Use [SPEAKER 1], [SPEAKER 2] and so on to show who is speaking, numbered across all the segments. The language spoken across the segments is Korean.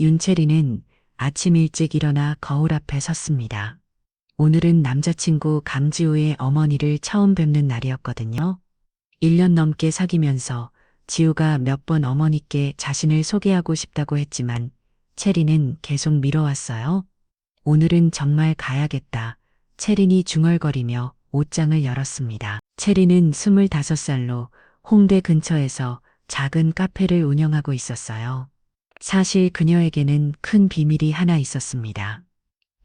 [SPEAKER 1] 윤채리는 아침 일찍 일어나 거울 앞에 섰습니다. 오늘은 남자친구 강지우의 어머니를 처음 뵙는 날이었거든요. 1년 넘게 사귀면서 지우가 몇 번 어머니께 자신을 소개하고 싶다고 했지만 채리는 계속 미뤄왔어요. 오늘은 정말 가야겠다. 채린이 중얼거리며 옷장을 열었습니다. 채린은 25살로 홍대 근처에서 작은 카페를 운영하고 있었어요. 사실 그녀에게는 큰 비밀이 하나 있었습니다.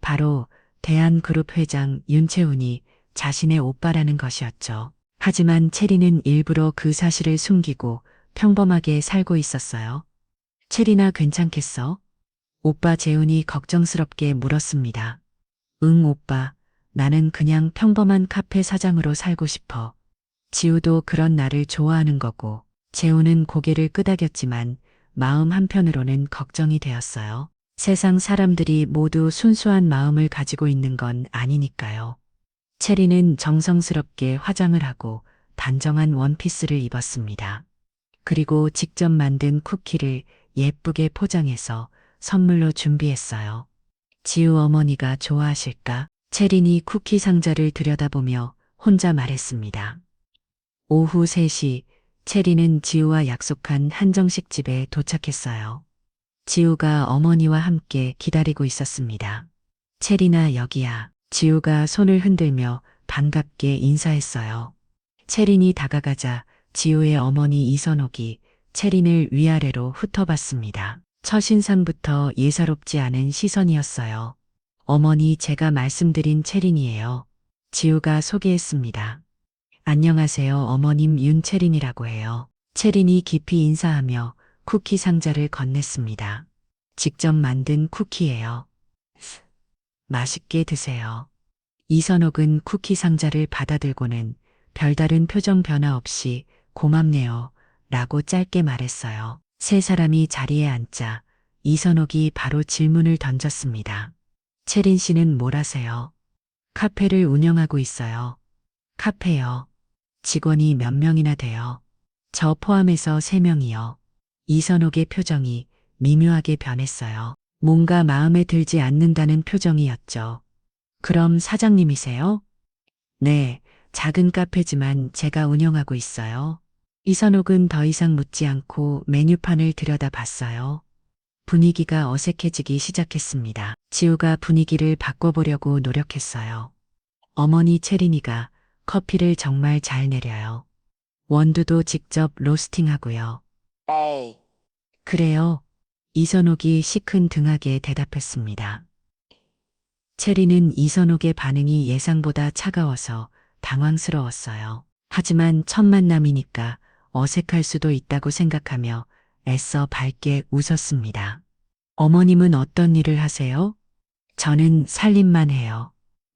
[SPEAKER 1] 바로 대한그룹 회장 윤채훈이 자신의 오빠라는 것이었죠. 하지만 채리는 일부러 그 사실을 숨기고 평범하게 살고 있었어요. 채리나 괜찮겠어? 오빠 재훈이 걱정스럽게 물었습니다. 응, 오빠. 나는 그냥 평범한 카페 사장으로 살고 싶어. 지우도 그런 나를 좋아하는 거고. 재훈은 고개를 끄덕였지만 마음 한편으로는 걱정이 되었어요. 세상 사람들이 모두 순수한 마음을 가지고 있는 건 아니니까요. 체리는 정성스럽게 화장을 하고 단정한 원피스를 입었습니다. 그리고 직접 만든 쿠키를 예쁘게 포장해서 선물로 준비했어요. 지우 어머니가 좋아하실까? 체린이 쿠키 상자를 들여다보며 혼자 말했습니다. 오후 3시 체리는 지우와 약속한 한정식 집에 도착했어요. 지우가 어머니와 함께 기다리고 있었습니다. 체리나 여기야. 지우가 손을 흔들며 반갑게 인사했어요. 체린이 다가가자 지우의 어머니 이선옥이 체린을 위아래로 훑어봤습니다. 첫인상부터 예사롭지 않은 시선이었어요. 어머니, 제가 말씀드린 체린이에요. 지우가 소개했습니다. 안녕하세요, 어머님, 윤채린이라고 해요. 체린이 깊이 인사하며 쿠키 상자를 건넸습니다. 직접 만든 쿠키예요. 맛있게 드세요. 이선옥은 쿠키 상자를 받아들고는 별다른 표정 변화 없이 고맙네요 라고 짧게 말했어요. 세 사람이 자리에 앉자 이선옥이 바로 질문을 던졌습니다. 채린 씨는 뭘 하세요? 카페를 운영하고 있어요. 카페요. 직원이 몇 명이나 돼요? 저 포함해서 3명이요. 이선옥의 표정이 미묘하게 변했어요. 뭔가 마음에 들지 않는다는 표정이었죠. 그럼 사장님이세요? 네, 작은 카페지만 제가 운영하고 있어요. 이선옥은 더 이상 묻지 않고 메뉴판을 들여다봤어요. 분위기가 어색해지기 시작했습니다. 지우가 분위기를 바꿔보려고 노력했어요. 어머니 채린이가 커피를 정말 잘 내려요. 원두도 직접 로스팅하고요.
[SPEAKER 2] 에이,
[SPEAKER 1] 그래요. 이선옥이 시큰둥하게 대답했습니다. 체리는 이선옥의 반응이 예상보다 차가워서 당황스러웠어요. 하지만 첫 만남이니까 어색할 수도 있다고 생각하며 애써 밝게 웃었습니다. 어머님은 어떤 일을 하세요? 저는 살림만 해요.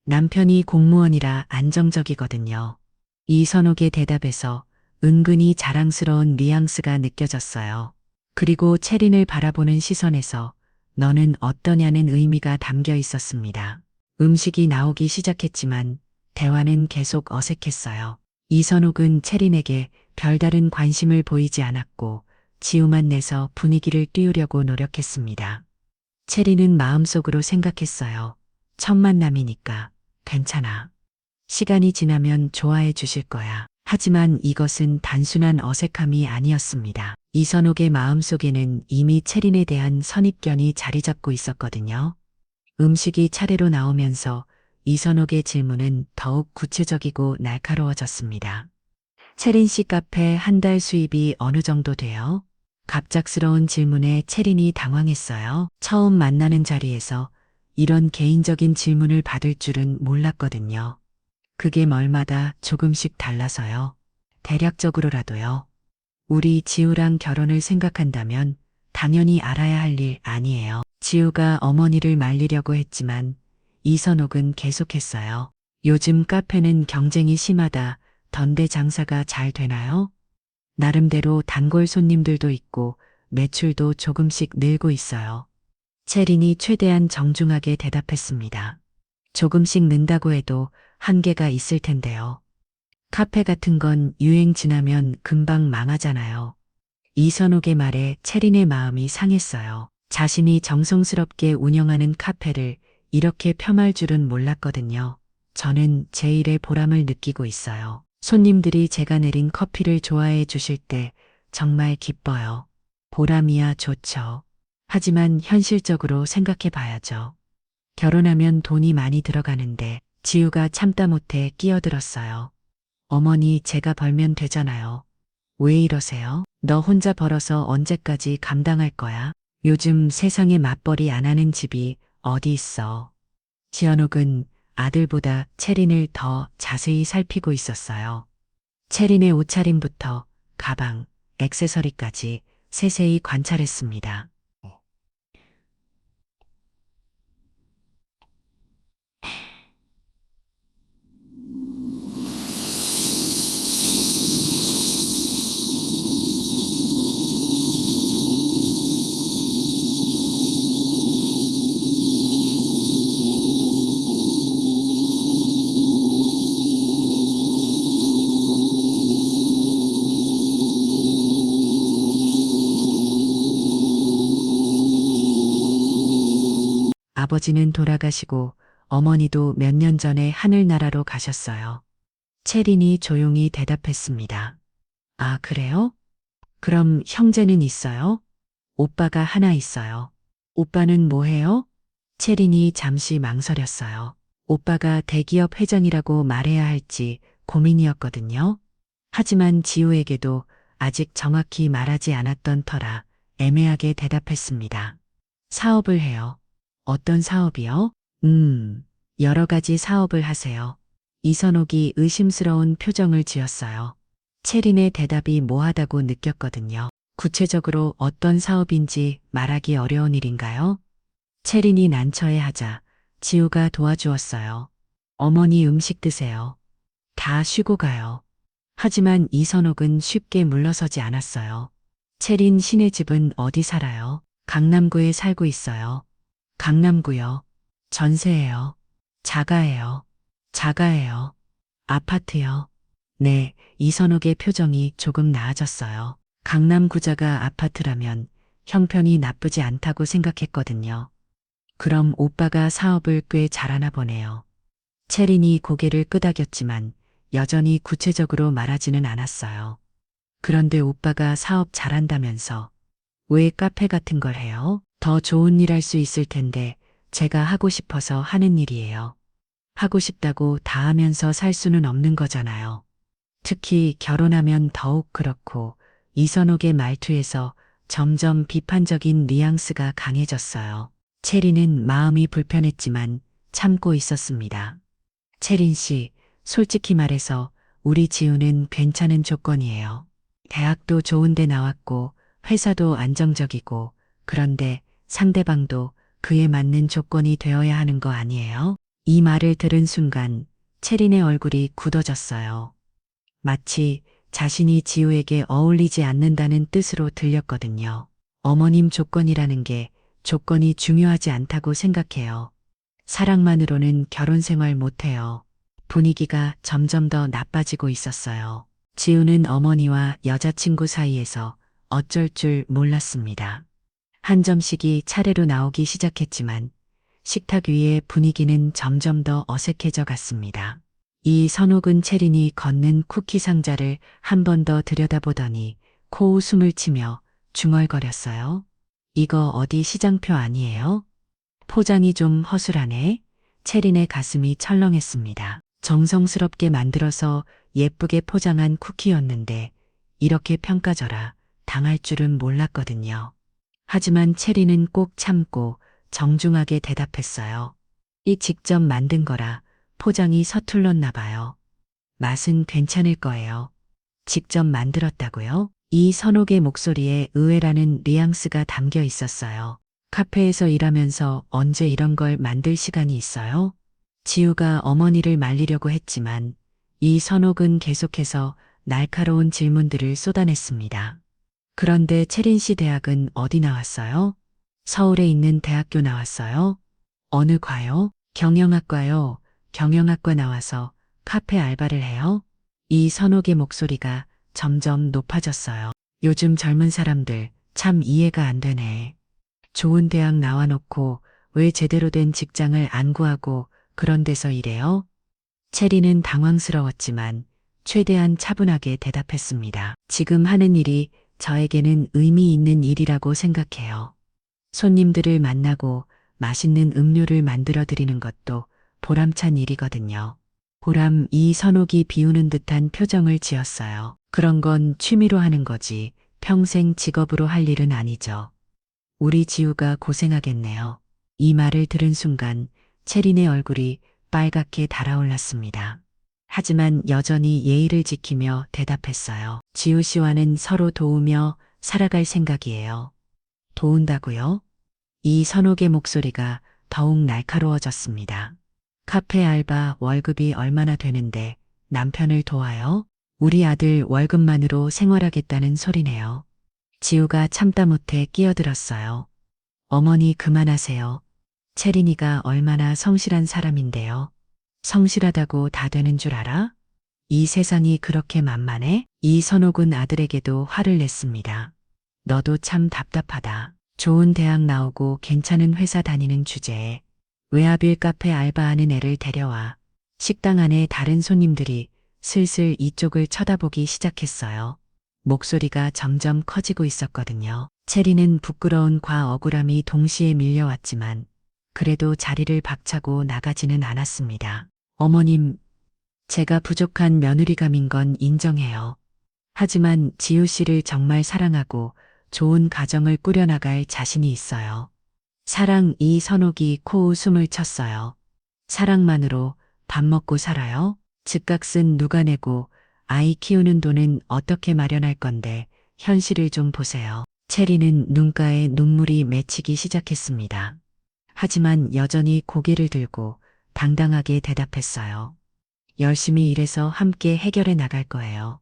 [SPEAKER 1] 남편이 공무원이라 안정적이거든요. 이선옥의 대답에서 은근히 자랑스러운 뉘앙스가 느껴졌어요. 그리고 채린을 바라보는 시선에서 너는 어떠냐는 의미가 담겨 있었습니다. 음식이 나오기 시작했지만 대화는 계속 어색했어요. 이선옥은 채린에게 별다른 관심을 보이지 않았고 지우만 내서 분위기를 띄우려고 노력했습니다. 채린은 마음속으로 생각했어요. 첫 만남이니까 괜찮아. 시간이 지나면 좋아해 주실 거야. 하지만 이것은 단순한 어색함이 아니었습니다. 이선옥의 마음속에는 이미 채린에 대한 선입견이 자리 잡고 있었거든요. 음식이 차례로 나오면서 이선옥의 질문은 더욱 구체적이고 날카로워졌습니다. 채린 씨 카페 한 달 수입이 어느 정도 돼요? 갑작스러운 질문에 채린이 당황했어요. 처음 만나는 자리에서 이런 개인적인 질문을 받을 줄은 몰랐거든요. 그게 멀마다 조금씩 달라서요. 대략적으로라도요. 우리 지우랑 결혼을 생각한다면 당연히 알아야 할 일 아니에요. 지우가 어머니를 말리려고 했지만 이선옥은 계속했어요. 요즘 카페는 경쟁이 심하다. 던데 장사가 잘 되나요? 나름대로 단골 손님들도 있고 매출도 조금씩 늘고 있어요. 채린이 최대한 정중하게 대답했습니다. 조금씩 는다고 해도 한계가 있을 텐데요. 카페 같은 건 유행 지나면 금방 망하잖아요. 이선옥의 말에 채린의 마음이 상했어요. 자신이 정성스럽게 운영하는 카페를 이렇게 폄할 줄은 몰랐거든요. 저는 제 일의 보람을 느끼고 있어요. 손님들이 제가 내린 커피를 좋아해 주실 때 정말 기뻐요. 보람이야 좋죠. 하지만 현실적으로 생각해 봐야죠. 결혼하면 돈이 많이 들어가는데 지우가 참다 못해 끼어들었어요. 어머니, 제가 벌면 되잖아요. 왜 이러세요? 너 혼자 벌어서 언제까지 감당할 거야? 요즘 세상에 맞벌이 안 하는 집이 어디 있어? 지현옥은 아들보다 채린을 더 자세히 살피고 있었어요. 채린의 옷차림부터 가방, 액세서리까지 세세히 관찰했습니다. 아버지는 돌아가시고 어머니도 몇 년 전에 하늘나라로 가셨어요. 채린이 조용히 대답했습니다. 아, 그래요? 그럼 형제는 있어요? 오빠가 하나 있어요. 오빠는 뭐 해요? 채린이 잠시 망설였어요. 오빠가 대기업 회장이라고 말해야 할지 고민이었거든요. 하지만 지우에게도 아직 정확히 말하지 않았던 터라 애매하게 대답했습니다. 사업을 해요. 어떤 사업이요? 여러 가지 사업을 하세요. 이선옥이 의심스러운 표정을 지었어요. 채린의 대답이 모하다고 느꼈거든요. 구체적으로 어떤 사업인지 말하기 어려운 일인가요? 채린이 난처해하자 지우가 도와주었어요. 어머니 음식 드세요. 다 쉬고 가요. 하지만 이선옥은 쉽게 물러서지 않았어요. 채린 씨네 집은 어디 살아요? 강남구에 살고 있어요. 강남구요. 전세예요. 자가예요. 자가예요. 아파트요. 네, 이선옥의 표정이 조금 나아졌어요. 강남 구자가 아파트라면 형편이 나쁘지 않다고 생각했거든요. 그럼 오빠가 사업을 꽤 잘하나 보네요. 채린이 고개를 끄덕였지만 여전히 구체적으로 말하지는 않았어요. 그런데 오빠가 사업 잘한다면서 왜 카페 같은 걸 해요? 더 좋은 일 할 수 있을 텐데 제가 하고 싶어서 하는 일이에요. 하고 싶다고 다 하면서 살 수는 없는 거잖아요. 특히 결혼하면 더욱 그렇고 이선옥의 말투에서 점점 비판적인 뉘앙스가 강해졌어요. 채린은 마음이 불편했지만 참고 있었습니다. 채린 씨, 솔직히 말해서 우리 지우는 괜찮은 조건이에요. 대학도 좋은데 나왔고 회사도 안정적이고 그런데 상대방도 그에 맞는 조건이 되어야 하는 거 아니에요? 이 말을 들은 순간 채린의 얼굴이 굳어졌어요. 마치 자신이 지우에게 어울리지 않는다는 뜻으로 들렸거든요. 어머님 조건이라는 게 조건이 중요하지 않다고 생각해요. 사랑만으로는 결혼 생활 못해요. 분위기가 점점 더 나빠지고 있었어요. 지우는 어머니와 여자친구 사이에서 어쩔 줄 몰랐습니다. 한 점씩이 차례로 나오기 시작했지만 식탁 위의 분위기는 점점 더 어색해져 갔습니다. 이 선옥은 채린이 걷는 쿠키 상자를 한 번 더 들여다보더니 코웃음을 치며 중얼거렸어요. 이거 어디 시장표 아니에요? 포장이 좀 허술하네. 채린의 가슴이 철렁했습니다. 정성스럽게 만들어서 예쁘게 포장한 쿠키였는데 이렇게 평가절하 당할 줄은 몰랐거든요. 하지만 채린은 꼭 참고 정중하게 대답했어요. 이 직접 만든 거라 포장이 서툴렀나 봐요. 맛은 괜찮을 거예요. 직접 만들었다고요? 이 선옥의 목소리에 의외라는 뉘앙스가 담겨 있었어요. 카페에서 일하면서 언제 이런 걸 만들 시간이 있어요? 지우가 어머니를 말리려고 했지만 이 선옥은 계속해서 날카로운 질문들을 쏟아냈습니다. 그런데 채린 씨 대학은 어디 나왔어요? 서울에 있는 대학교 나왔어요? 어느 과요? 경영학과요. 경영학과 나와서 카페 알바를 해요? 이 선옥의 목소리가 점점 높아졌어요. 요즘 젊은 사람들 참 이해가 안 되네. 좋은 대학 나와놓고 왜 제대로 된 직장을 안 구하고 그런 데서 일해요? 체리는 당황스러웠지만 최대한 차분하게 대답했습니다. 지금 하는 일이 저에게는 의미 있는 일이라고 생각해요. 손님들을 만나고 맛있는 음료를 만들어 드리는 것도 보람찬 일이거든요. 보람 이선옥이 비우는 듯한 표정을 지었어요. 그런 건 취미로 하는 거지 평생 직업으로 할 일은 아니죠. 우리 지우가 고생하겠네요. 이 말을 들은 순간 체린의 얼굴이 빨갛게 달아올랐습니다. 하지만 여전히 예의를 지키며 대답했어요. 지우 씨와는 서로 도우며 살아갈 생각이에요. 도운다고요? 이선옥의 목소리가 더욱 날카로워졌습니다. 카페 알바 월급이 얼마나 되는데 남편을 도와요? 우리 아들 월급만으로 생활하겠다는 소리네요. 지우가 참다 못해 끼어들었어요. 어머니 그만하세요. 체린이가 얼마나 성실한 사람인데요. 성실하다고 다 되는 줄 알아? 이 세상이 그렇게 만만해? 이선옥은 아들에게도 화를 냈습니다. 너도 참 답답하다. 좋은 대학 나오고 괜찮은 회사 다니는 주제에 외아빌 카페 알바하는 애를 데려와 식당 안에 다른 손님들이 슬슬 이쪽을 쳐다보기 시작했어요. 목소리가 점점 커지고 있었거든요. 체리는 부끄러운 과 억울함이 동시에 밀려왔지만 그래도 자리를 박차고 나가지는 않았습니다. 어머님, 제가 부족한 며느리감인 건 인정해요. 하지만 지우 씨를 정말 사랑하고 좋은 가정을 꾸려나갈 자신이 있어요. 사랑 이선옥이 코웃음을 쳤어요. 사랑만으로 밥 먹고 살아요? 집값은 누가 내고 아이 키우는 돈은 어떻게 마련할 건데 현실을 좀 보세요. 체리는 눈가에 눈물이 맺히기 시작했습니다. 하지만 여전히 고개를 들고 당당하게 대답했어요. 열심히 일해서 함께 해결해 나갈 거예요.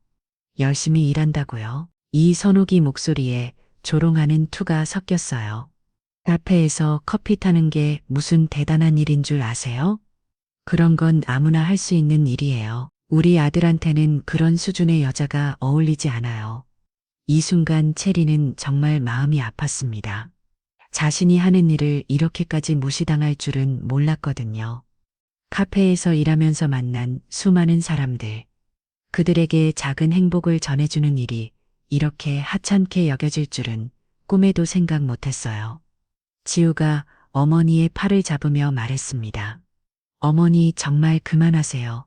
[SPEAKER 1] 열심히 일한다고요? 이선옥이 목소리에 조롱하는 투가 섞였어요. 카페에서 커피 타는 게 무슨 대단한 일인 줄 아세요? 그런 건 아무나 할 수 있는 일이에요. 우리 아들한테는 그런 수준의 여자가 어울리지 않아요. 이 순간 체리는 정말 마음이 아팠습니다. 자신이 하는 일을 이렇게까지 무시당할 줄은 몰랐거든요. 카페에서 일하면서 만난 수많은 사람들, 그들에게 작은 행복을 전해주는 일이 이렇게 하찮게 여겨질 줄은 꿈에도 생각 못했어요. 지우가 어머니의 팔을 잡으며 말했습니다. 어머니 정말 그만하세요.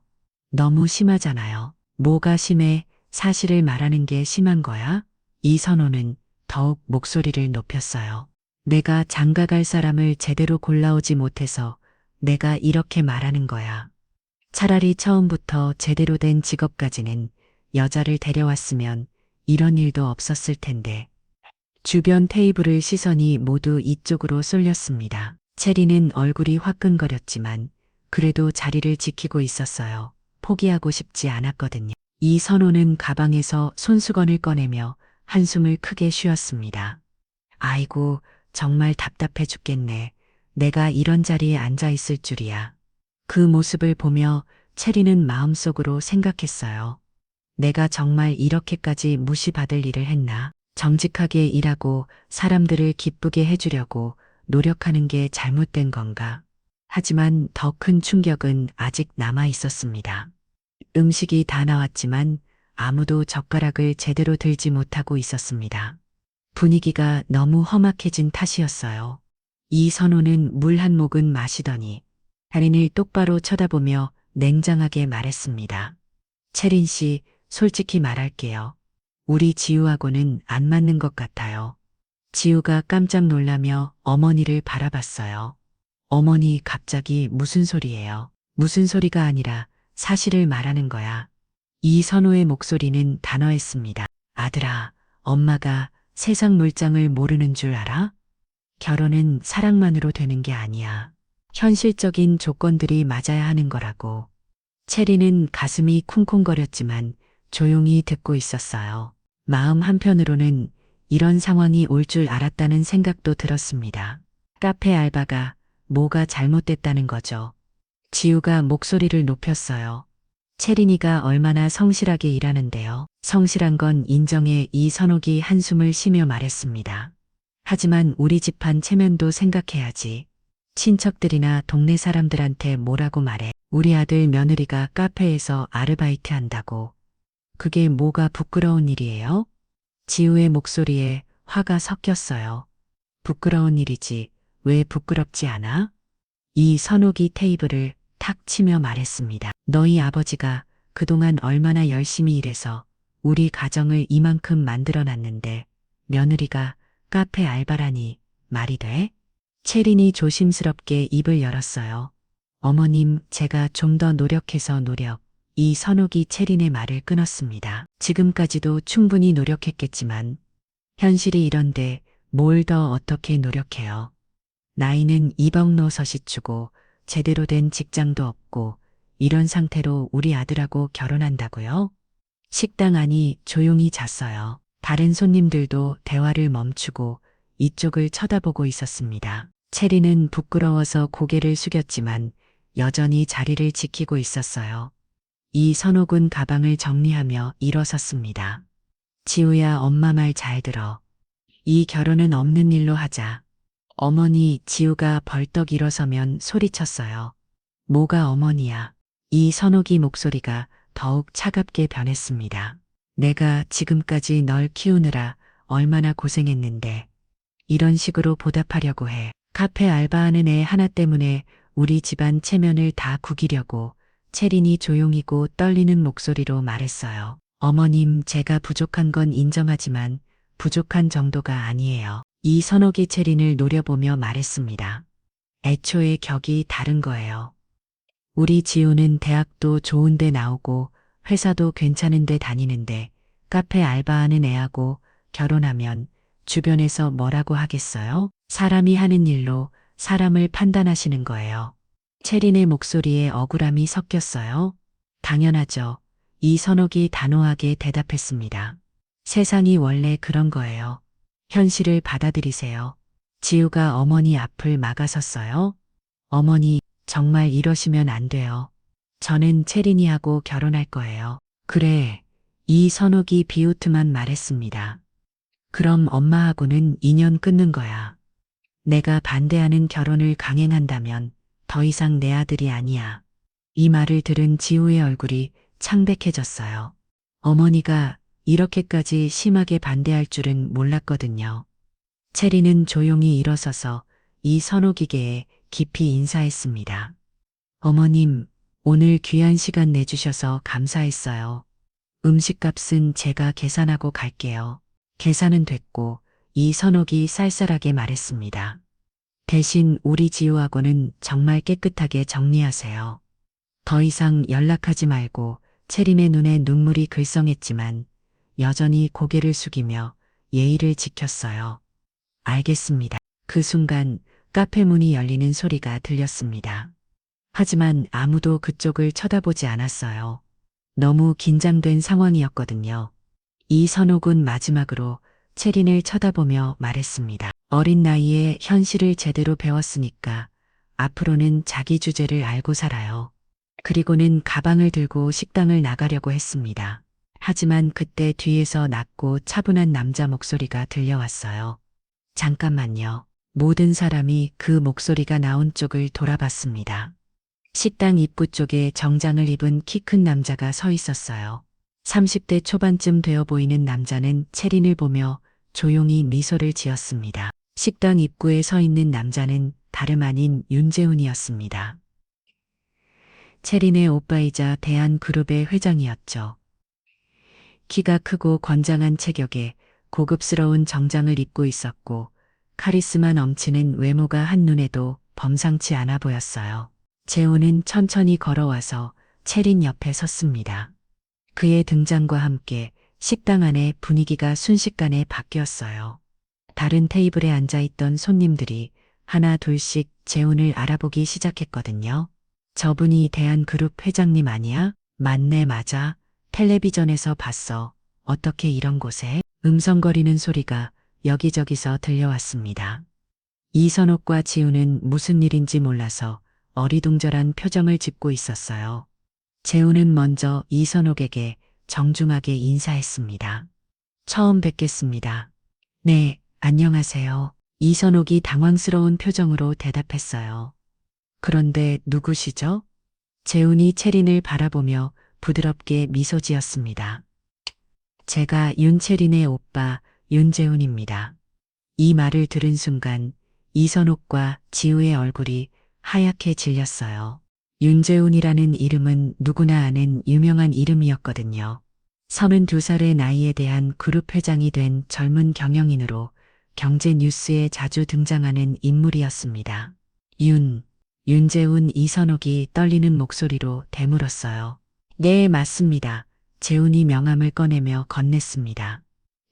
[SPEAKER 1] 너무 심하잖아요. 뭐가 심해? 사실을 말하는 게 심한 거야? 이선호는 더욱 목소리를 높였어요. 내가 장가갈 사람을 제대로 골라오지 못해서 내가 이렇게 말하는 거야. 차라리 처음부터 제대로 된 직업 가지는 여자를 데려왔으면 이런 일도 없었을 텐데. 주변 테이블의 시선이 모두 이쪽으로 쏠렸습니다. 체리는 얼굴이 화끈거렸지만 그래도 자리를 지키고 있었어요. 포기하고 싶지 않았거든요. 이선호는 가방에서 손수건을 꺼내며 한숨을 크게 쉬었습니다. 아이고, 정말 답답해 죽겠네. 내가 이런 자리에 앉아 있을 줄이야. 그 모습을 보며 체리는 마음속으로 생각했어요. 내가 정말 이렇게까지 무시받을 일을 했나? 정직하게 일하고 사람들을 기쁘게 해주려고 노력하는 게 잘못된 건가? 하지만 더 큰 충격은 아직 남아 있었습니다. 음식이 다 나왔지만 아무도 젓가락을 제대로 들지 못하고 있었습니다. 분위기가 너무 험악해진 탓이었어요. 이선호는 물 한 모금 마시더니 달인을 똑바로 쳐다보며 냉정하게 말했습니다. 체린 씨, 솔직히 말할게요. 우리 지우하고는 안 맞는 것 같아요. 지우가 깜짝 놀라며 어머니를 바라봤어요. 어머니 갑자기 무슨 소리예요? 무슨 소리가 아니라 사실을 말하는 거야. 이선호의 목소리는 단호했습니다. 아들아, 엄마가 세상 물장을 모르는 줄 알아? 결혼은 사랑만으로 되는 게 아니야. 현실적인 조건들이 맞아야 하는 거라고. 체리는 가슴이 쿵쿵거렸지만 조용히 듣고 있었어요. 마음 한편으로는 이런 상황이 올 줄 알았다는 생각도 들었습니다. 카페 알바가 뭐가 잘못됐다는 거죠. 지우가 목소리를 높였어요. 체린이가 얼마나 성실하게 일하는데요. 성실한 건 인정해. 이선옥이 한숨을 쉬며 말했습니다. 하지만 우리 집안 체면도 생각해야지. 친척들이나 동네 사람들한테 뭐라고 말해. 우리 아들 며느리가 카페에서 아르바이트 한다고. 그게 뭐가 부끄러운 일이에요? 지우의 목소리에 화가 섞였어요. 부끄러운 일이지. 왜 부끄럽지 않아? 이 선욱이 테이블을 탁 치며 말했습니다. 너희 아버지가 그동안 얼마나 열심히 일해서 우리 가정을 이만큼 만들어놨는데 며느리가 카페 알바라니 말이 돼? 채린이 조심스럽게 입을 열었어요. 어머님, 제가 좀 더 노력해서 이 선욱이 채린의 말을 끊었습니다. 지금까지도 충분히 노력했겠지만 현실이 이런데 뭘 더 어떻게 노력해요. 나이는 이벅노서시추고 제대로 된 직장도 없고 이런 상태로 우리 아들하고 결혼한다고요? 식당 안이 조용히 잤어요. 다른 손님들도 대화를 멈추고 이쪽을 쳐다보고 있었습니다. 체리는 부끄러워서 고개를 숙였지만 여전히 자리를 지키고 있었어요. 이선옥은 가방을 정리하며 일어섰습니다. 지우야, 엄마 말 잘 들어. 이 결혼은 없는 일로 하자. 어머니, 지우가 벌떡 일어서면 소리쳤어요. 뭐가 어머니야? 이선옥이 목소리가 더욱 차갑게 변했습니다. 내가 지금까지 널 키우느라 얼마나 고생했는데 이런 식으로 보답하려고 해. 카페 알바하는 애 하나 때문에 우리 집안 체면을 다 구기려고. 채린이 조용히고 떨리는 목소리로 말했어요. 어머님, 제가 부족한 건 인정하지만 부족한 정도가 아니에요. 이선옥이 채린을 노려보며 말했습니다. 애초에 격이 다른 거예요. 우리 지우는 대학도 좋은데 나오고 회사도 괜찮은데 다니는데 카페 알바하는 애하고 결혼하면 주변에서 뭐라고 하겠어요? 사람이 하는 일로 사람을 판단하시는 거예요. 채린의 목소리에 억울함이 섞였어요. 당연하죠. 이선옥이 단호하게 대답했습니다. 세상이 원래 그런 거예요. 현실을 받아들이세요. 지우가 어머니 앞을 막아섰어요. 어머니, 정말 이러시면 안 돼요. 저는 채린이하고 결혼할 거예요. 그래. 이선옥이 비웃으만 말했습니다. 그럼 엄마하고는 인연 끊는 거야. 내가 반대하는 결혼을 강행한다면 더 이상 내 아들이 아니야. 이 말을 들은 지우의 얼굴이 창백해졌어요. 어머니가 이렇게까지 심하게 반대할 줄은 몰랐거든요. 체리는 조용히 일어서서 이선옥에게 깊이 인사했습니다. 어머님, 오늘 귀한 시간 내주셔서 감사했어요. 음식값은 제가 계산하고 갈게요. 계산은 됐고 이선옥이 쌀쌀하게 말했습니다. 대신 우리 지우하고는 정말 깨끗하게 정리하세요. 더 이상 연락하지 말고. 채림의 눈에 눈물이 글썽했지만 여전히 고개를 숙이며 예의를 지켰어요. 알겠습니다. 그 순간 카페 문이 열리는 소리가 들렸습니다. 하지만 아무도 그쪽을 쳐다보지 않았어요. 너무 긴장된 상황이었거든요. 이선옥은 마지막으로 채린을 쳐다보며 말했습니다. 어린 나이에 현실을 제대로 배웠으니까 앞으로는 자기 주제를 알고 살아요. 그리고는 가방을 들고 식당을 나가려고 했습니다. 하지만 그때 뒤에서 낮고 차분한 남자 목소리가 들려왔어요. 잠깐만요. 모든 사람이 그 목소리가 나온 쪽을 돌아봤습니다. 식당 입구 쪽에 정장을 입은 키 큰 남자가 서 있었어요. 30대 초반쯤 되어 보이는 남자는 채린을 보며 조용히 미소를 지었습니다. 식당 입구에 서 있는 남자는 다름 아닌 윤재훈이었습니다. 채린의 오빠이자 대한그룹의 회장이었죠. 키가 크고 건장한 체격에 고급스러운 정장을 입고 있었고 카리스마 넘치는 외모가 한눈에도 범상치 않아 보였어요. 재훈은 천천히 걸어와서 채린 옆에 섰습니다. 그의 등장과 함께 식당 안의 분위기가 순식간에 바뀌었어요. 다른 테이블에 앉아있던 손님들이 하나 둘씩 재훈을 알아보기 시작했거든요. 저분이 대한그룹 회장님 아니야? 맞네, 맞아. 텔레비전에서 봤어. 어떻게 이런 곳에? 음성거리는 소리가 여기저기서 들려왔습니다. 이선옥과 지우는 무슨 일인지 몰라서 어리둥절한 표정을 짓고 있었어요. 재우는 먼저 이선옥에게 정중하게 인사했습니다. 처음 뵙겠습니다. 네, 안녕하세요. 이선옥이 당황스러운 표정으로 대답했어요. 그런데 누구시죠? 재훈이 채린을 바라보며 부드럽게 미소 지었습니다. 제가 윤채린의 오빠 윤재훈입니다. 이 말을 들은 순간 이선옥과 지우의 얼굴이 하얗게 질렸어요. 윤재훈이라는 이름은 누구나 아는 유명한 이름이었거든요. 32살의 나이에 대한 그룹 회장이 된 젊은 경영인으로 경제 뉴스에 자주 등장하는 인물이었습니다. 윤재훈 이선옥이 떨리는 목소리로 되물었어요. 네, 맞습니다. 재훈이 명함을 꺼내며 건넸습니다.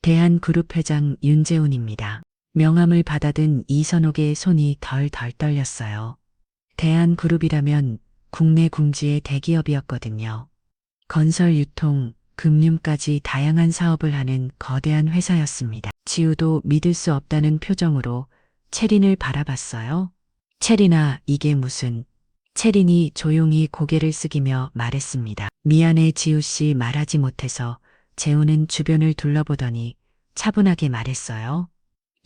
[SPEAKER 1] 대한그룹 회장 윤재훈입니다. 명함을 받아든 이선옥의 손이 덜덜 떨렸어요. 대한그룹이라면 국내 궁지의 대기업이었거든요. 건설, 유통, 금융까지 다양한 사업을 하는 거대한 회사였습니다. 지우도 믿을 수 없다는 표정으로 채린을 바라봤어요. 채린아, 이게 무슨... 채린이 조용히 고개를 숙이며 말했습니다. 미안해, 지우씨. 말하지 못해서. 재훈은 주변을 둘러보더니 차분하게 말했어요.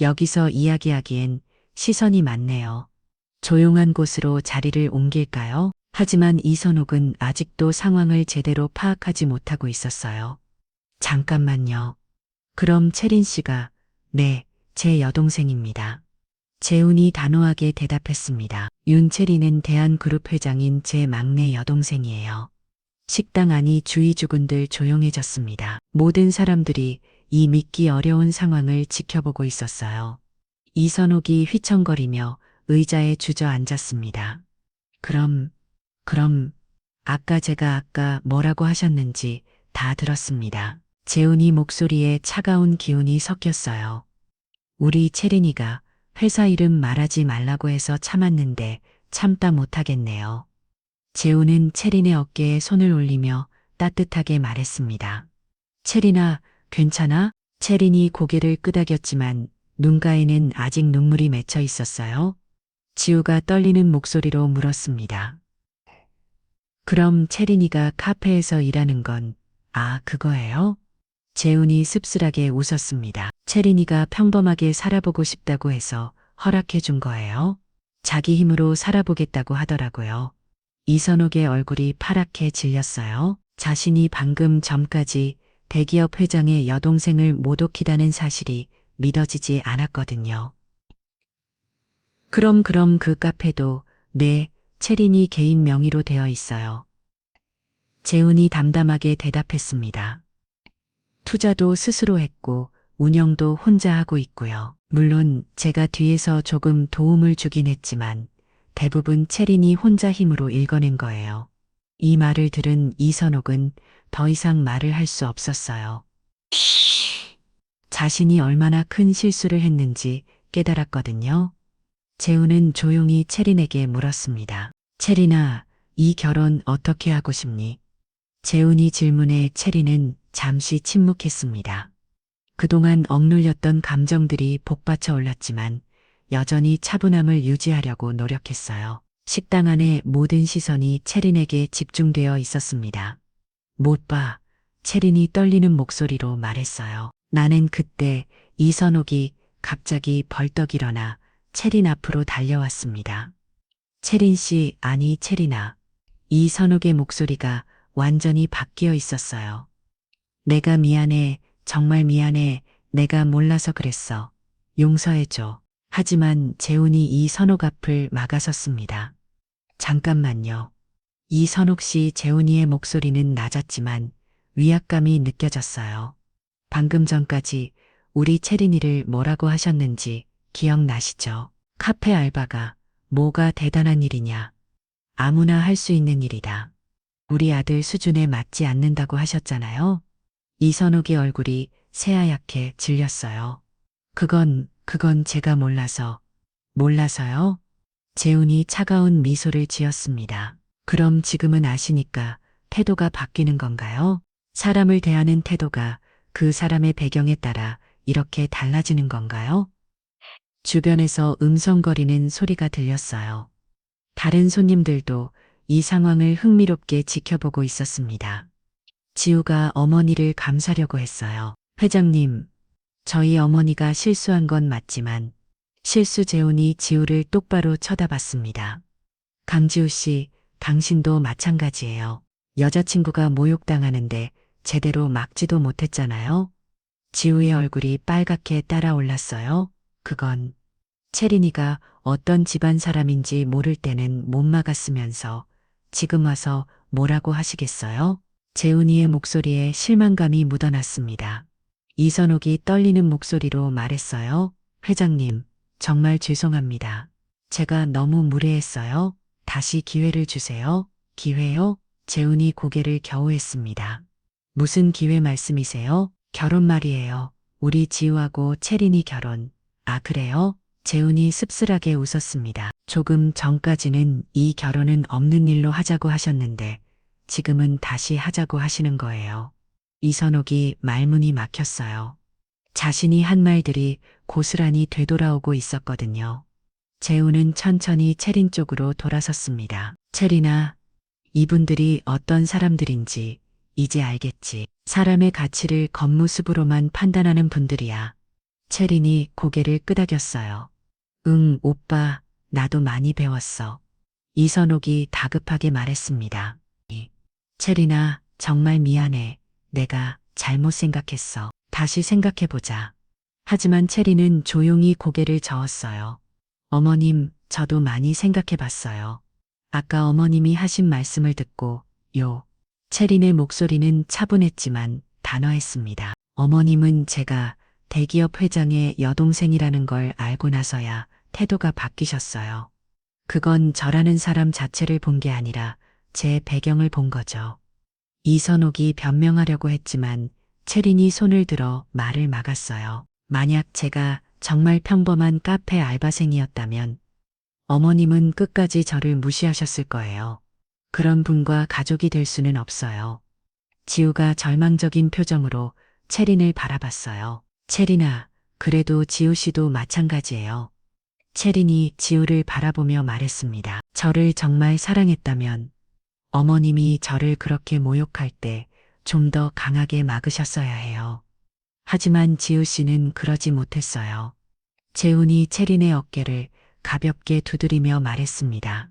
[SPEAKER 1] 여기서 이야기하기엔 시선이 많네요. 조용한 곳으로 자리를 옮길까요? 하지만 이선옥은 아직도 상황을 제대로 파악하지 못하고 있었어요. 잠깐만요. 그럼 채린 씨가, 네, 제 여동생입니다. 재훈이 단호하게 대답했습니다. 윤채린은 대한그룹 회장인 제 막내 여동생이에요. 식당 안이 주위 주군들 조용해졌습니다. 모든 사람들이 이 믿기 어려운 상황을 지켜보고 있었어요. 이선옥이 휘청거리며 의자에 주저앉았습니다. 그럼, 제가 아까 뭐라고 하셨는지 다 들었습니다. 재훈이 목소리에 차가운 기운이 섞였어요. 우리 채린이가 회사 이름 말하지 말라고 해서 참았는데 참다 못하겠네요. 재훈은 채린의 어깨에 손을 올리며 따뜻하게 말했습니다. 채린아, 괜찮아? 채린이 고개를 끄덕였지만 눈가에는 아직 눈물이 맺혀 있었어요. 지우가 떨리는 목소리로 물었습니다. 그럼 채린이가 카페에서 일하는 건, 그거예요? 재훈이 씁쓸하게 웃었습니다. 채린이가 평범하게 살아보고 싶다고 해서 허락해 준 거예요. 자기 힘으로 살아보겠다고 하더라고요. 이선옥의 얼굴이 파랗게 질렸어요. 자신이 방금 전까지 대기업 회장의 여동생을 모독히다는 사실이 믿어지지 않았거든요. 그럼 그 카페도, 네, 채린이 개인 명의로 되어 있어요. 재훈이 담담하게 대답했습니다. 투자도 스스로 했고 운영도 혼자 하고 있고요. 물론 제가 뒤에서 조금 도움을 주긴 했지만 대부분 채린이 혼자 힘으로 읽어낸 거예요. 이 말을 들은 이선옥은 더 이상 말을 할 수 없었어요. 자신이 얼마나 큰 실수를 했는지 깨달았거든요. 재훈은 조용히 채린에게 물었습니다. 채린아, 이 결혼 어떻게 하고 싶니? 재훈이 질문에 채린은 잠시 침묵했습니다. 그동안 억눌렸던 감정들이 복받쳐 올랐지만 여전히 차분함을 유지하려고 노력했어요. 식당 안에 모든 시선이 채린에게 집중되어 있었습니다. 못 봐. 채린이 떨리는 목소리로 말했어요. 나는 그때 이선옥이 갑자기 벌떡 일어나 채린 앞으로 달려왔습니다. 채린 씨, 아니 채린아. 이선옥의 목소리가 완전히 바뀌어 있었어요. 내가 미안해. 정말 미안해. 내가 몰라서 그랬어. 용서해줘. 하지만 재훈이 이선옥 앞을 막아섰습니다. 잠깐만요. 이선옥 씨. 재훈이의 목소리는 낮았지만 위압감이 느껴졌어요. 방금 전까지 우리 채린이를 뭐라고 하셨는지 기억나시죠? 카페 알바가 뭐가 대단한 일이냐. 아무나 할 수 있는 일이다. 우리 아들 수준에 맞지 않는다고 하셨잖아요. 이선옥의 얼굴이 새하얗게 질렸어요. 그건 제가 몰라서요? 재훈이 차가운 미소를 지었습니다. 그럼 지금은 아시니까 태도가 바뀌는 건가요? 사람을 대하는 태도가 그 사람의 배경에 따라 이렇게 달라지는 건가요? 주변에서 음성거리는 소리가 들렸어요. 다른 손님들도 이 상황을 흥미롭게 지켜보고 있었습니다. 지우가 어머니를 감싸려고 했어요. 회장님, 저희 어머니가 실수한 건 맞지만 실수 재훈이 지우를 똑바로 쳐다봤습니다. 강지우 씨, 당신도 마찬가지예요. 여자친구가 모욕당하는데 제대로 막지도 못했잖아요. 지우의 얼굴이 빨갛게 따라올랐어요. 그건 채린이가 어떤 집안 사람인지 모를 때는 못 막았으면서 지금 와서 뭐라고 하시겠어요? 재훈이의 목소리에 실망감이 묻어났습니다. 이선옥이 떨리는 목소리로 말했어요. 회장님, 정말 죄송합니다. 제가 너무 무례했어요. 다시 기회를 주세요. 기회요? 재훈이 고개를 겨우 했습니다. 무슨 기회 말씀이세요? 결혼 말이에요. 우리 지우하고 채린이 결혼. 아, 그래요? 재훈이 씁쓸하게 웃었습니다. 조금 전까지는 이 결혼은 없는 일로 하자고 하셨는데 지금은 다시 하자고 하시는 거예요. 이선옥이 말문이 막혔어요. 자신이 한 말들이 고스란히 되돌아오고 있었거든요. 재훈은 천천히 채린 쪽으로 돌아섰습니다. 채린아, 이분들이 어떤 사람들인지 이제 알겠지. 사람의 가치를 겉모습으로만 판단하는 분들이야. 채린이 고개를 끄덕였어요. 응, 오빠, 나도 많이 배웠어. 이선옥이 다급하게 말했습니다. 채린아, 정말 미안해. 내가 잘못 생각했어. 다시 생각해보자. 하지만 채린은 조용히 고개를 저었어요. 어머님, 저도 많이 생각해봤어요. 아까 어머님이 하신 말씀을 듣고, 채린의 목소리는 차분했지만 단호했습니다. 어머님은 제가 대기업 회장의 여동생이라는 걸 알고 나서야 태도가 바뀌셨어요. 그건 저라는 사람 자체를 본 게 아니라 제 배경을 본 거죠. 이선옥이 변명하려고 했지만 채린이 손을 들어 말을 막았어요. 만약 제가 정말 평범한 카페 알바생이었다면 어머님은 끝까지 저를 무시하셨을 거예요. 그런 분과 가족이 될 수는 없어요. 지우가 절망적인 표정으로 채린을 바라봤어요. 채린아, 그래도 지우 씨도 마찬가지예요. 채린이 지우를 바라보며 말했습니다. 저를 정말 사랑했다면 어머님이 저를 그렇게 모욕할 때 좀 더 강하게 막으셨어야 해요. 하지만 지우 씨는 그러지 못했어요. 재훈이 채린의 어깨를 가볍게 두드리며 말했습니다.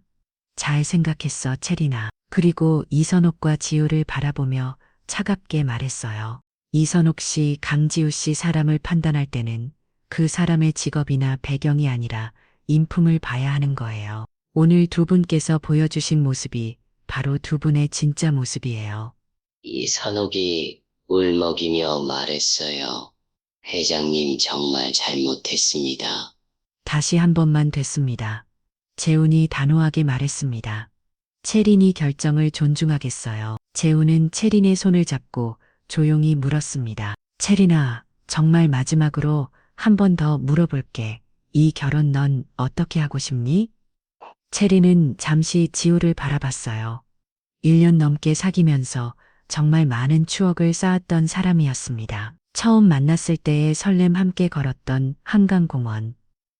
[SPEAKER 1] 잘 생각했어, 채린아. 그리고 이선옥과 지우를 바라보며 차갑게 말했어요. 이선옥 씨, 강지우 씨 사람을 판단할 때는 그 사람의 직업이나 배경이 아니라 인품을 봐야 하는 거예요. 오늘 두 분께서 보여주신 모습이 바로 두 분의 진짜 모습이에요.
[SPEAKER 2] 이선옥이 울먹이며 말했어요. 회장님 정말 잘못했습니다.
[SPEAKER 1] 다시 한 번만 됐습니다. 재훈이 단호하게 말했습니다. 채린이 결정을 존중하겠어요. 재훈은 채린의 손을 잡고 조용히 물었습니다. 채린아, 정말 마지막으로 한 번 더 물어볼게. 이 결혼 넌 어떻게 하고 싶니? 채린은 잠시 지우를 바라봤어요. 1년 넘게 사귀면서 정말 많은 추억을 쌓았던 사람이었습니다. 처음 만났을 때의 설렘 함께 걸었던 한강공원.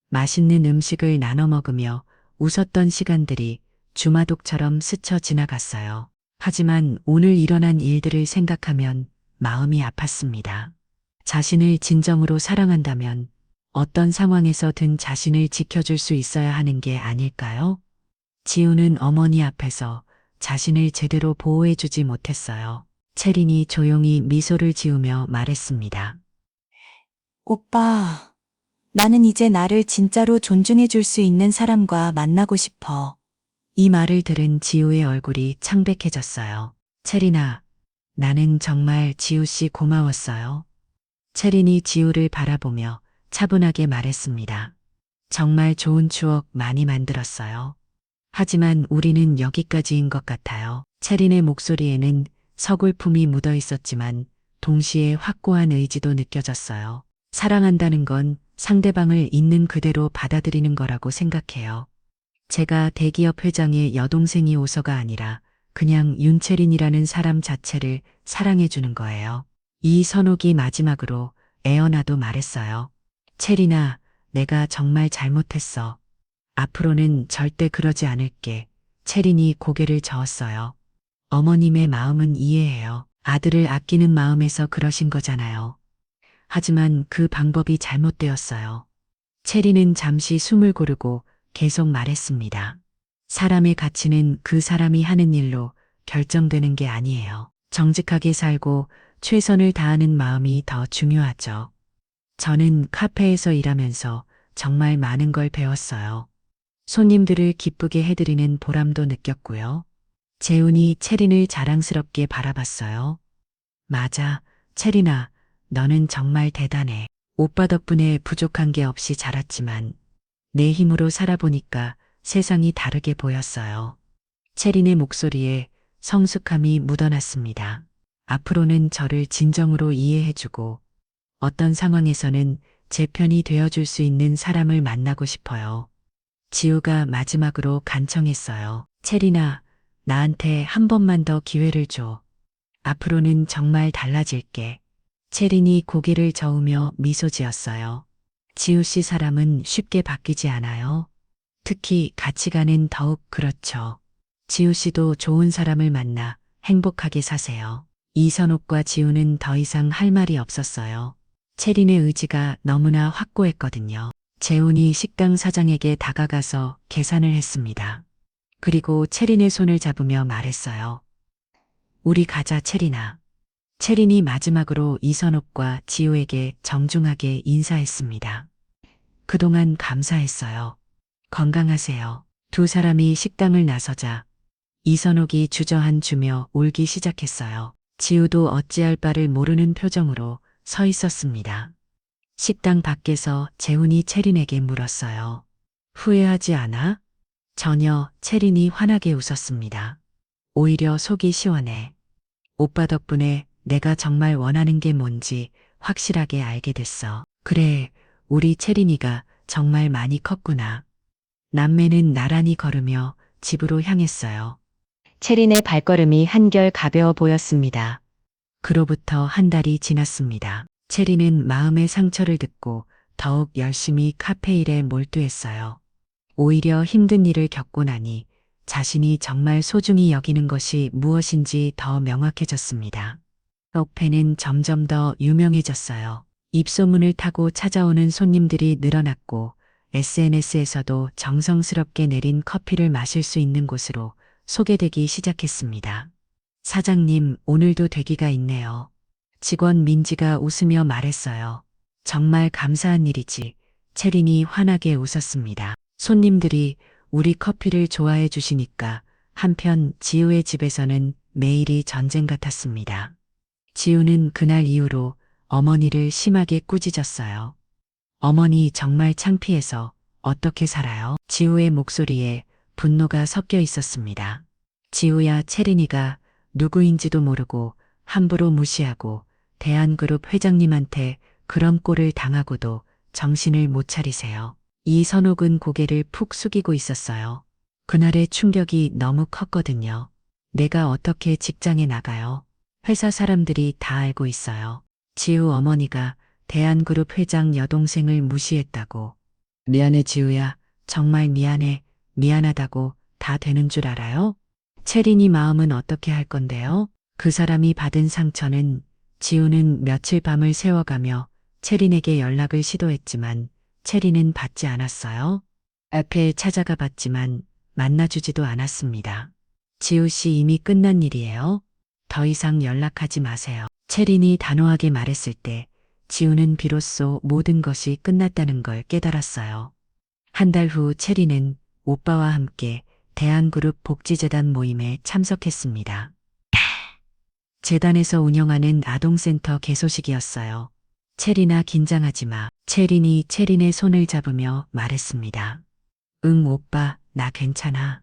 [SPEAKER 1] 맛있는 음식을 나눠 먹으며 웃었던 시간들이 주마독처럼 스쳐 지나갔어요. 하지만 오늘 일어난 일들을 생각하면 마음이 아팠습니다. 자신을 진정으로 사랑한다면 어떤 상황에서든 자신을 지켜줄 수 있어야 하는 게 아닐까요? 지우는 어머니 앞에서 자신을 제대로 보호해주지 못했어요. 채린이 조용히 미소를 지으며 말했습니다.
[SPEAKER 3] 오빠, 나는 이제 나를 진짜로 존중해 줄 수 있는 사람과 만나고 싶어.
[SPEAKER 1] 이 말을 들은 지우의 얼굴이 창백해졌어요. 채린아, 나는 정말 지우 씨 고마웠어요. 채린이 지우를 바라보며 차분하게 말했습니다. 정말 좋은 추억 많이 만들었어요. 하지만 우리는 여기까지인 것 같아요. 채린의 목소리에는 서글픔이 묻어 있었지만 동시에 확고한 의지도 느껴졌어요. 사랑한다는 건 상대방을 있는 그대로 받아들이는 거라고 생각해요. 제가 대기업 회장의 여동생이 오서가 아니라 그냥 윤채린이라는 사람 자체를 사랑해주는 거예요. 이선옥이 마지막으로 애원하도 말했어요. 채린아, 내가 정말 잘못했어. 앞으로는 절대 그러지 않을게. 채린이 고개를 저었어요. 어머님의 마음은 이해해요. 아들을 아끼는 마음에서 그러신 거잖아요. 하지만 그 방법이 잘못되었어요. 체리는 잠시 숨을 고르고 계속 말했습니다. 사람의 가치는 그 사람이 하는 일로 결정되는 게 아니에요. 정직하게 살고 최선을 다하는 마음이 더 중요하죠. 저는 카페에서 일하면서 정말 많은 걸 배웠어요. 손님들을 기쁘게 해드리는 보람도 느꼈고요. 재훈이 체린을 자랑스럽게 바라봤어요. 맞아, 체린아, 너는 정말 대단해. 오빠 덕분에 부족한 게 없이 자랐지만 내 힘으로 살아보니까 세상이 다르게 보였어요. 체린의 목소리에 성숙함이 묻어났습니다. 앞으로는 저를 진정으로 이해해주고 어떤 상황에서는 제 편이 되어줄 수 있는 사람을 만나고 싶어요. 지우가 마지막으로 간청했어요. 체린아, 나한테 한 번만 더 기회를 줘. 앞으로는 정말 달라질게. 체린이 고개를 저으며 미소 지었어요. 지우 씨 사람은 쉽게 바뀌지 않아요. 특히 가치관은 더욱 그렇죠. 지우 씨도 좋은 사람을 만나 행복하게 사세요. 이선옥과 지우는 더 이상 할 말이 없었어요. 체린의 의지가 너무나 확고했거든요. 재훈이 식당 사장에게 다가가서 계산을 했습니다. 그리고 체린의 손을 잡으며 말했어요. 우리 가자, 체린아. 체린이 마지막으로 이선옥과 지우에게 정중하게 인사했습니다. 그동안 감사했어요. 건강하세요. 두 사람이 식당을 나서자 이선옥이 주저한 주며 울기 시작했어요. 지우도 어찌할 바를 모르는 표정으로 서 있었습니다. 식당 밖에서 재훈이 체린에게 물었어요. 후회하지 않아? 전혀. 체린이 환하게 웃었습니다. 오히려 속이 시원해. 오빠 덕분에 내가 정말 원하는 게 뭔지 확실하게 알게 됐어. 그래, 우리 체린이가 정말 많이 컸구나. 남매는 나란히 걸으며 집으로 향했어요. 체린의 발걸음이 한결 가벼워 보였습니다. 그로부터 한 달이 지났습니다. 체린은 마음의 상처를 듣고 더욱 열심히 카페 일에 몰두했어요. 오히려 힘든 일을 겪고 나니 자신이 정말 소중히 여기는 것이 무엇인지 더 명확해졌습니다. 카페는 점점 더 유명해졌어요. 입소문을 타고 찾아오는 손님들이 늘어났고 SNS에서도 정성스럽게 내린 커피를 마실 수 있는 곳으로 소개되기 시작했습니다. 사장님, 오늘도 대기가 있네요. 직원 민지가 웃으며 말했어요. 정말 감사한 일이지. 체린이 환하게 웃었습니다. 손님들이 우리 커피를 좋아해 주시니까 한편 지우의 집에서는 매일이 전쟁 같았습니다. 지우는 그날 이후로 어머니를 심하게 꾸짖었어요. 어머니 정말 창피해서 어떻게 살아요? 지우의 목소리에 분노가 섞여 있었습니다. 지우야, 체린이가 누구인지도 모르고 함부로 무시하고 대한그룹 회장님한테 그런 꼴을 당하고도 정신을 못 차리세요. 이선옥은 고개를 푹 숙이고 있었어요. 그날의 충격이 너무 컸거든요. 내가 어떻게 직장에 나가요? 회사 사람들이 다 알고 있어요. 지우 어머니가 대한그룹 회장 여동생을 무시했다고. 미안해, 지우야. 정말 미안해. 미안하다고 다 되는 줄 알아요? 체린이 마음은 어떻게 할 건데요? 그 사람이 받은 상처는. 지우는 며칠 밤을 새워가며 체린에게 연락을 시도했지만 체린은 받지 않았어요. 앞에 찾아가 봤지만 만나주지도 않았습니다. 지우 씨, 이미 끝난 일이에요. 더 이상 연락하지 마세요. 체린이 단호하게 말했을 때 지우는 비로소 모든 것이 끝났다는 걸 깨달았어요. 한 달 후 체린은 오빠와 함께 대한그룹 복지재단 모임에 참석했습니다. 재단에서 운영하는 아동센터 개소식이었어요. 체린아, 긴장하지 마. 체린이 체린의 손을 잡으며 말했습니다. 응, 오빠, 나 괜찮아.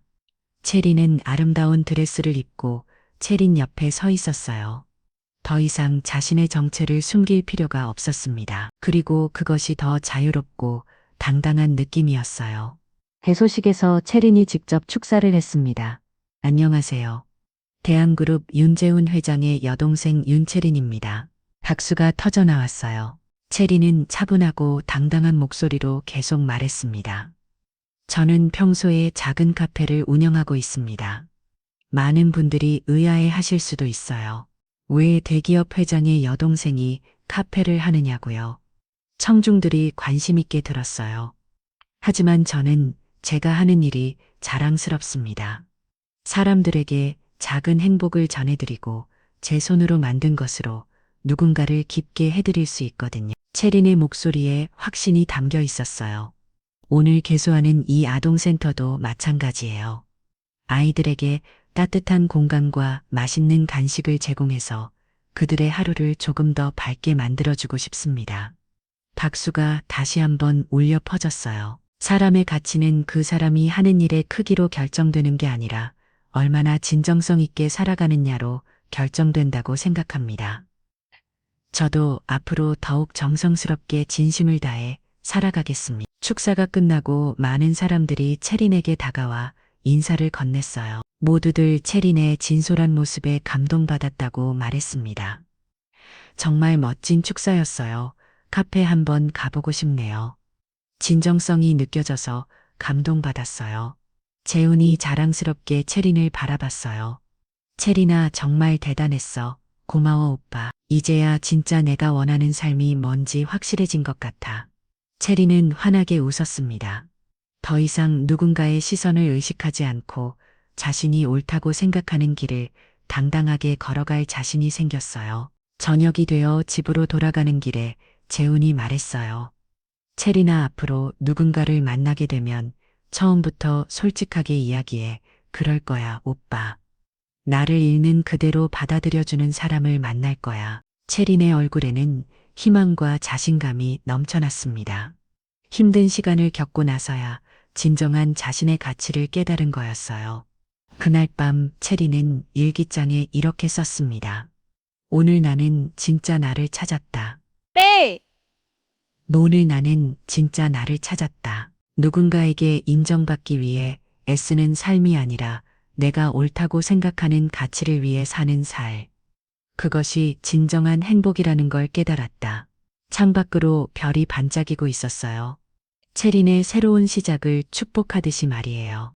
[SPEAKER 1] 체린은 아름다운 드레스를 입고 체린 옆에 서 있었어요. 더 이상 자신의 정체를 숨길 필요가 없었습니다. 그리고 그것이 더 자유롭고 당당한 느낌이었어요. 개소식에서 체린이 직접 축사를 했습니다. 안녕하세요. 대한그룹 윤재훈 회장의 여동생 윤체린입니다. 박수가 터져 나왔어요. 체린은 차분하고 당당한 목소리로 계속 말했습니다. 저는 평소에 작은 카페를 운영하고 있습니다. 많은 분들이 의아해 하실 수도 있어요. 왜 대기업 회장의 여동생이 카페를 하느냐고요. 청중들이 관심 있게 들었어요. 하지만 저는 제가 하는 일이 자랑스럽습니다. 사람들에게 작은 행복을 전해드리고 제 손으로 만든 것으로 누군가를 깊게 해드릴 수 있거든요. 체린의 목소리에 확신이 담겨 있었어요. 오늘 개소하는 이 아동센터도 마찬가지예요. 아이들에게 따뜻한 공간과 맛있는 간식을 제공해서 그들의 하루를 조금 더 밝게 만들어주고 싶습니다. 박수가 다시 한번 울려 퍼졌어요. 사람의 가치는 그 사람이 하는 일의 크기로 결정되는 게 아니라 얼마나 진정성 있게 살아가느냐로 결정된다고 생각합니다. 저도 앞으로 더욱 정성스럽게 진심을 다해 살아가겠습니다. 축사가 끝나고 많은 사람들이 체린에게 다가와 인사를 건넸어요. 모두들 체린의 진솔한 모습에 감동받았다고 말했습니다. 정말 멋진 축사였어요. 카페 한번 가보고 싶네요. 진정성이 느껴져서 감동받았어요. 재훈이 자랑스럽게 체린을 바라봤어요. 체린아, 정말 대단했어. 고마워, 오빠. 이제야 진짜 내가 원하는 삶이 뭔지 확실해진 것 같아. 체린은 환하게 웃었습니다. 더 이상 누군가의 시선을 의식하지 않고 자신이 옳다고 생각하는 길을 당당하게 걸어갈 자신이 생겼어요. 저녁이 되어 집으로 돌아가는 길에 재훈이 말했어요. 체린아, 앞으로 누군가를 만나게 되면 처음부터 솔직하게 이야기해. 그럴 거야, 오빠. 나를 읽는 그대로 받아들여주는 사람을 만날 거야. 체린의 얼굴에는 희망과 자신감이 넘쳐났습니다. 힘든 시간을 겪고 나서야 진정한 자신의 가치를 깨달은 거였어요. 그날 밤 체린은 일기장에 이렇게 썼습니다. 오늘 나는 진짜 나를 찾았다.
[SPEAKER 3] 네!
[SPEAKER 1] 오늘 나는 진짜 나를 찾았다. 누군가에게 인정받기 위해 애쓰는 삶이 아니라 내가 옳다고 생각하는 가치를 위해 사는 살. 그것이 진정한 행복이라는 걸 깨달았다. 창밖으로 별이 반짝이고 있었어요. 체린의 새로운 시작을 축복하듯이 말이에요.